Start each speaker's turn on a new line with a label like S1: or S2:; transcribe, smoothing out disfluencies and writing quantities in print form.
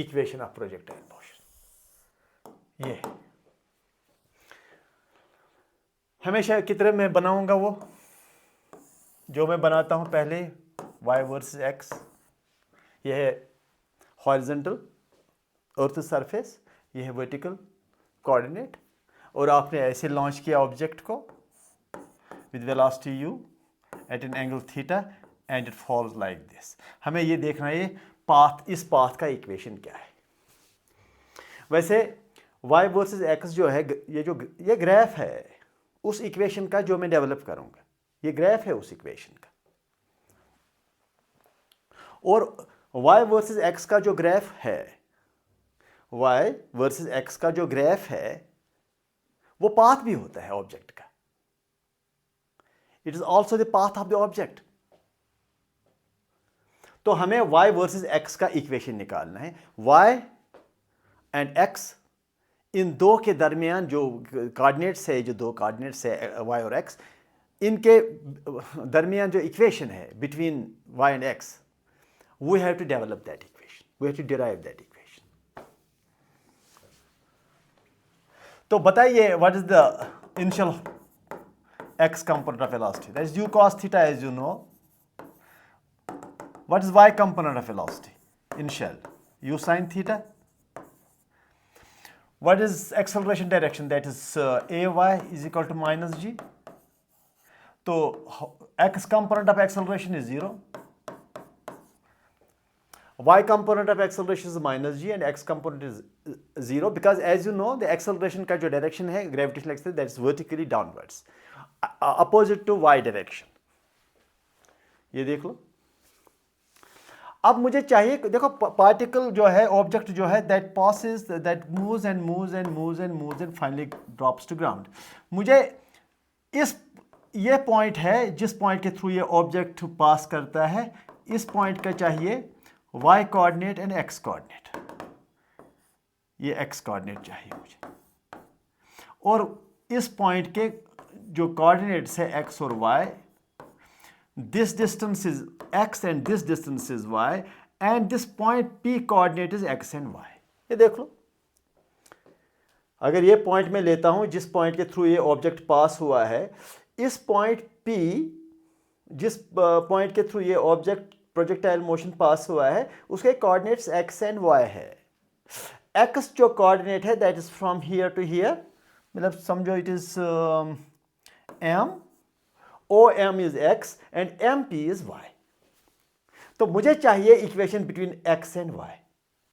S1: Equation of projectile motion. ये हमेशा की तरह मैं बनाऊंगा वो जो मैं बनाता हूं पहले, y वर्सेस x। ये है हॉरिजॉन्टल अर्थ सरफेस, ये है वर्टिकल कोऑर्डिनेट, और आपने ऐसे लॉन्च किया ऑब्जेक्ट को with velocity u at an angle theta and it falls like this. हमें ये देखना है पाथ, इस पाथ का इक्वेशन क्या है। वैसे y वर्सेस x जो है, ये ग्राफ है उस इक्वेशन का जो मैं डेवलप करूंगा। ये ग्राफ है उस इक्वेशन का, और y वर्सेस x का जो ग्राफ है, y वर्सेस x का जो ग्राफ है वो पाथ भी होता है ऑब्जेक्ट का। It is also the path of the object. तो हमें y वर्सेस x का इक्वेशन निकालना है। y एंड x, इन दो के दरमियान जो कोऑर्डिनेट्स है, जो दो कोऑर्डिनेट्स है y और x, इनके दरमियान जो इक्वेशन है between y and x, we have to develop that equation, we have to derive that equation. तो बताइए what is the initial x component of velocity? That is u cos theta, as you know. What is y component of velocity? Initial u sin theta. What is acceleration direction? That is ay is equal to minus g. So x component of acceleration is 0. Y component of acceleration is minus g and x component is 0, because as you know the acceleration का जो direction है gravitational acceleration, that is vertically downwards, opposite to y direction। ये देख लो। अब मुझे चाहिए, देखो particle जो है, ऑब्जेक्ट जो है, that passes, that moves and moves and moves and moves and finally drops to ground। मुझे ये पॉइंट है जिस पॉइंट के थ्रू ये ऑब्जेक्ट पास करता है, इस पॉइंट का चाहिए y coordinate and x coordinate. ये x कोऑर्डिनेट चाहिए मुझे, और इस पॉइंट के जो कोऑर्डिनेट्स है x और y, this distance is x and this distance is y, and this point p coordinate is x and y। ये देख लो, अगर ये पॉइंट मैं लेता हूं जिस पॉइंट के थ्रू ये ऑब्जेक्ट पास हुआ है, इस पॉइंट p, जिस पॉइंट के थ्रू ये ऑब्जेक्ट प्रोजेक्टाइल मोशन पास हुआ है, उसके कोऑर्डिनेट्स x एंड y है। x जो कोऑर्डिनेट है that is from here to here, मतलब समझो it is m, OM is x and MP is y। तो मुझे चाहिए equation between x and y।